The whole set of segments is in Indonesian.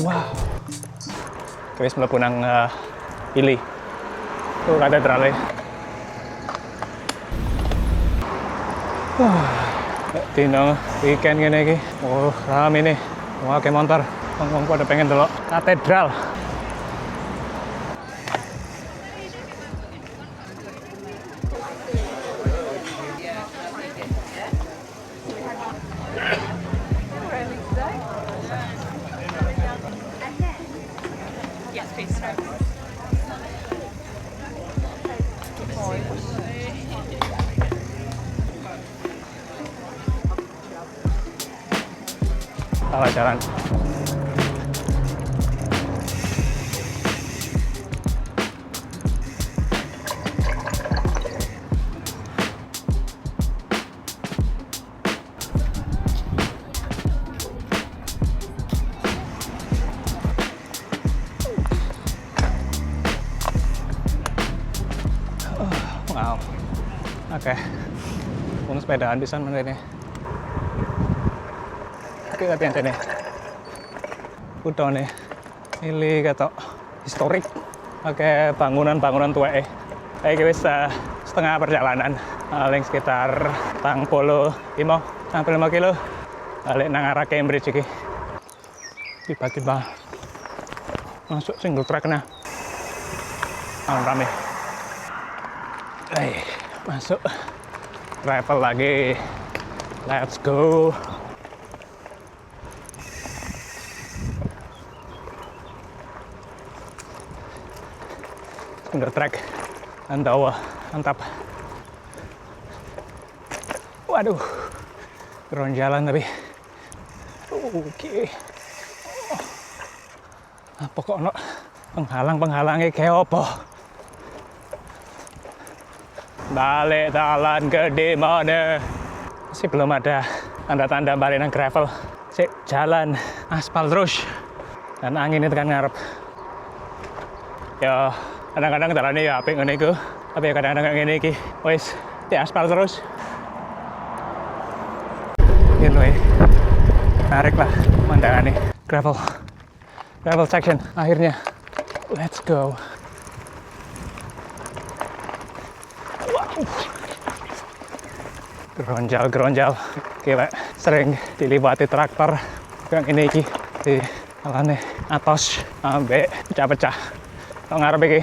Wow. Wis mlebu nang Ili. Tuh katedrale. Wah. Dino weekend ngene iki. Oh, rame nih. Wah, kayak motor. Wong pada pengen delok katedral. Salah jalan. Wow. Oke. Pun sepedaan pisan menene. Oke, tapi ente nih. Kudone Ili ketok historik. Pakai bangunan-bangunan tua Kayak wis setengah perjalanan. Paling sekitar 45 kilo. Balik nang arah Cambridge iki. Tiba-tiba masuk single track nah. Rame. Masuk travel lagi. Let's go. Single track. Mantap. Waduh. Turun jalan tapi. Oke. Apa kok ono penghalang-penghalangnya kayak apa? Balik jalan gede mana? Masih belum ada tanda-tanda balik nang gravel. Sik jalan aspal terus. Dan angin itu kan ngarep. Ya kadang-kadang caranya ya apik ngene iku. Tapi ya kadang-kadang kayak ngene iki. Wis di aspal terus. Anyway, menarik lah pemandangannya. Gravel section akhirnya. Let's go. Geronjal kayak sering dilewati traktor yang ini iki di alane atos ambek pecah-pecah kok ngarep iki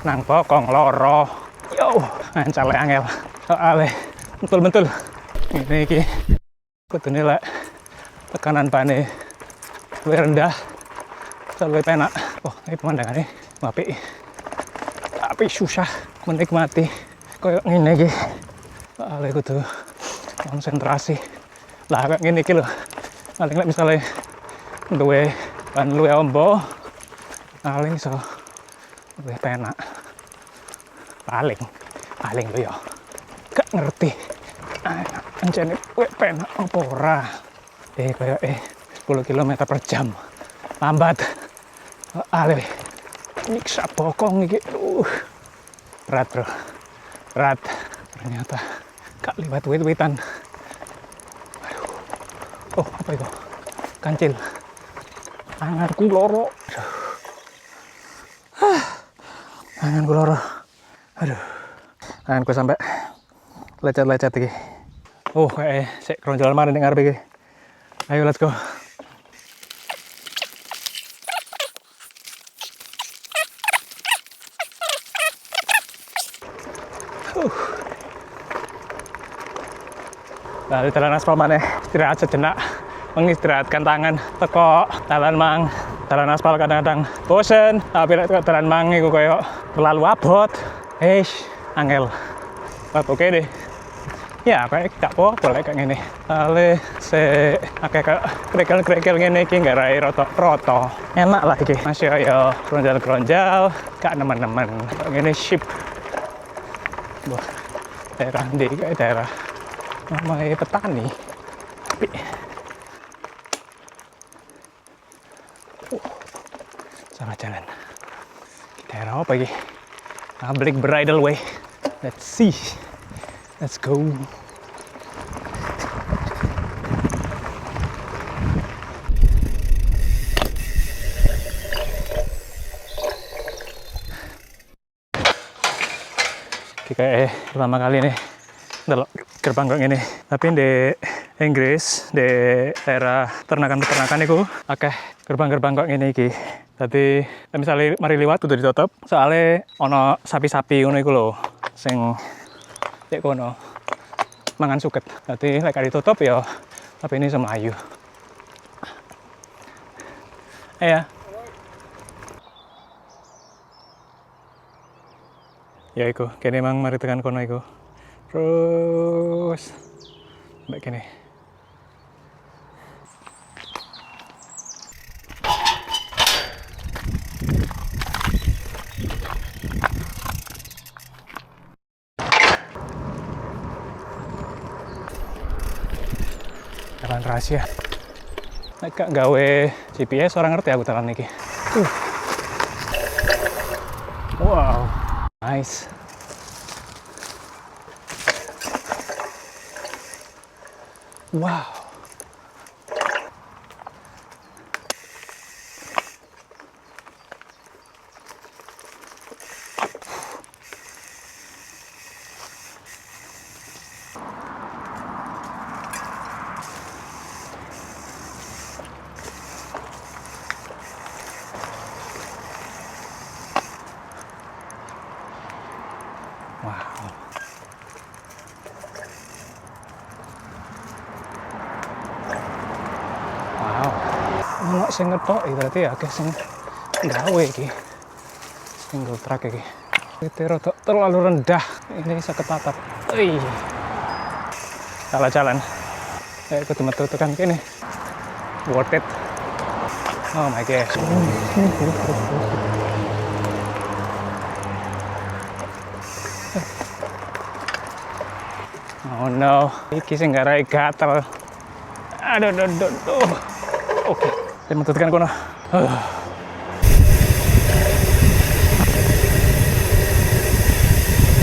nang bokong loro yo ancale angel soale betul ini iki kudune lek tekanan bane luwih rendah luwih penak. Ini pemandangannya apik tapi susah menikmati koyo ngene iki. Soale kudu konsentrasi. Lah kayak ngene iki lho. Paling lek misale duwe ban luwih ombo, paling iso luwih penak. Paling lho ya. Gak ngerti. Anjene luwih penak apa ora. Kayak 10 km per jam. Lambat. Ale. Nyiksa bokong iki. Berat, Bro. Berat. Ternyata gak liwat wit-witan. Aduh. Oh, apa itu? Kancil. Tanganku loro. Tanganku loro. Aduh. Tanganku sampai lecet-lecet iki. Kayak sik kronjol mari ning ngarep iki. Ayo let's go. Dari dalan aspal maneh istirahat sejenak, mengistirahatkan tangan teko dalan mang. Dalan aspal kadang-kadang bosen, tapi lek teko dalan mang iku koyo terlalu abot. Angel. Oke deh. Ya, kayak gak apa-apa lek kayak ngene. Ale se akeh krekel-krekel ngene iki garai roto-roto. Enak lah iki. Masih yo gronjal-gronjal, gak nemen-nemen. Ngene sip. Wah, daerah ndi kayak daerah namanya petani. Tapi salah jalan. Daerah apa ini? Public Bridle Way. Let's see. Let's go. Iki kayak pertama kali nih delok gerbang kok ngene. Tapi di Inggris, di daerah peternakan itu akeh gerbang-gerbang kok ngene iki. Tapi misalnya mari liwat kudu ditutup. Soalnya ono sapi-sapi ngono iku lho sing cek kono mangan suket. Dadi lek ditutup ya tapi ini sama ayu. Ya. Ya iku, kene emang mari tekan kono iku. Terus mbak kene. Jalan rahasia. Nek gak gawe GPS orang ngerti aku jalan iki. Wow, nice. Wow. Wow. Wow. Ono sing ngetoki berarti ya akeh sing gawe iki. Single track iki. Itu rada terlalu rendah. Ini bisa ketatap. Salah jalan. Kayak kudu metu tekan kene. Worth it. Oh my gosh. Oh no, iki sing garai gatel. Aduh. Oke, saya mau tekan kono.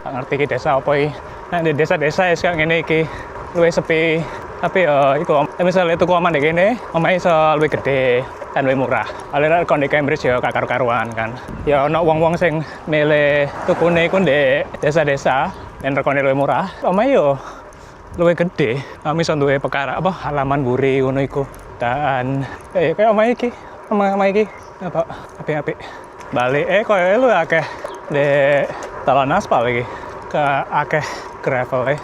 Gak ngerti ki desa apa iki. Nah, di desa-desa ya sekarang ngene iki luwih sepi. Tapi iku misalnya tuku omah ndek kene, omahe iso luwih gede dan luwih murah. Aliran kon di Cambridge ya gak karu-karuan kan. Ya ono wong-wong sing milih tukune iku ndek desa-desa dan rekone luwih murah. Omahe yo luwih gede. Kami iso duwe perkara apa halaman buri ngono iku. Dan kayak omahe iki, omah iki apa apik-apik. Balik koyo lu akeh di talan aspal iki. Ke akeh gravel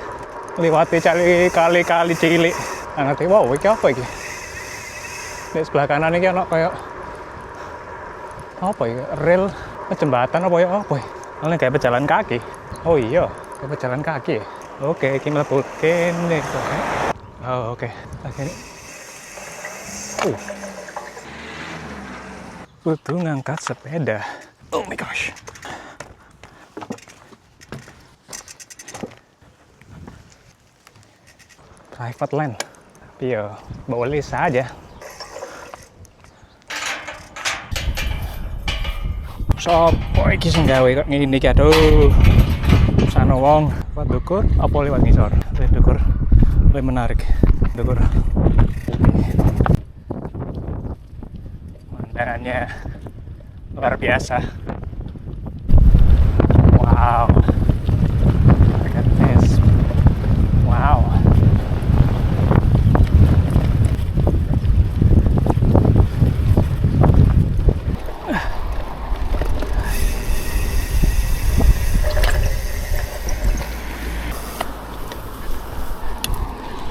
liwati kali-kali cilik. Ngerti, wow, iki apa iki? Di sebelah kanan iki ono kayak apa iki? Rel jembatan apa ya apa? Ini kayak pejalan kaki. Oh iya, kayak pejalan kaki. Oke, iki mlebu kene kok. Oh, oke. Akhirnya kudu ngangkat sepeda. Oh my gosh. Private land. Tapi ya boleh saja. Sopo iki sing gawe kok ngene iki aduh. Sana wong lewat dukur apa lewat ngisor? Lewat dukur. Lebih menarik. Dukur. Pemandangannya luar biasa. Wow. Look at this. Wow.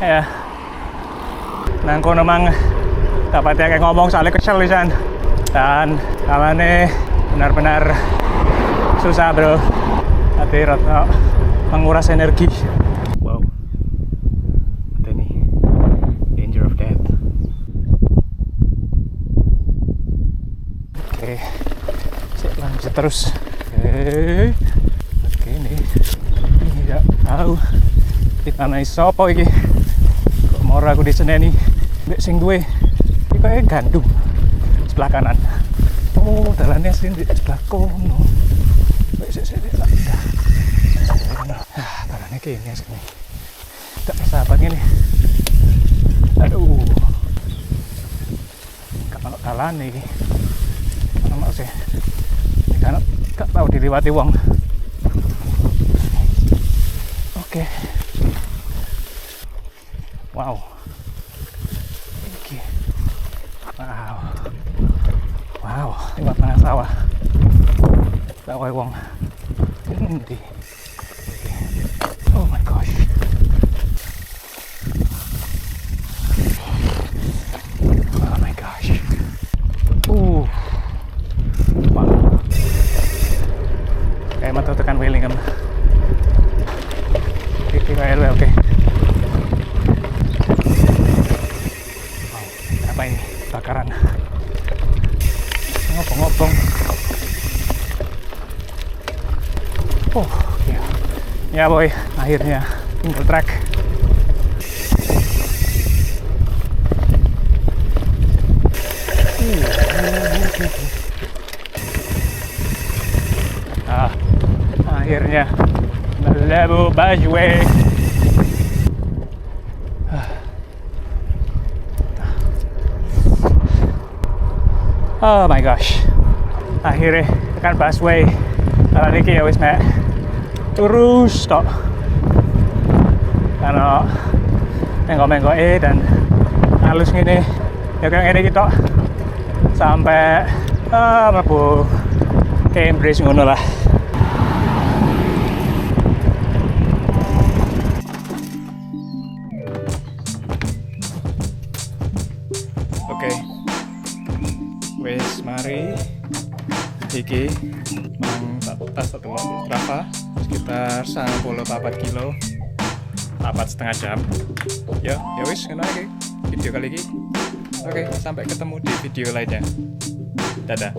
Ya, nangko memang dapat ya kayak ngomong soalnya kesel lisan dan kalane benar-benar susah bro, tapi rata menguras energi. Wow, ada nih danger of death. Oke, lanjut terus. Oke nih, tidak tahu kita naik sopo iki. Ora aku diseneni mbek sing duwe iki kaya gandum sebelah kanan. Oh, dalannya sing di sebelah kono. Mbek sik lah. Dalannya kene sini. Tak sahabat ini. Aduh. Kalau dalan iki. Ono sih. Kan gak tau diliwati wong. Oke. Wow. Oke. Wow. Wow, lewat tengah sawah. Tak wae wong. Endi? Oke. Oh my gosh. Oh my gosh. Wow. Kayak mata tekan Wellingham. Oke, RW, oke. Wow, apa ini? Bakaran. Ngobong-ngobong. Oh, ya. Ya boy, akhirnya single track. Akhirnya Malibu Busway. Oh my gosh, akhirnya tekan busway. Kalau ini ya wis mek terus tok karena menggok-menggok dan halus gini ya kayak gini gitu sampai mlebu Cambridge ngono lah. Oke, wis mari iki mang tas telur berapa sekitar 94 kilo 4,5 jam ya wis ngono iki video kali ini. Oke, sampai ketemu di video lainnya. Dadah.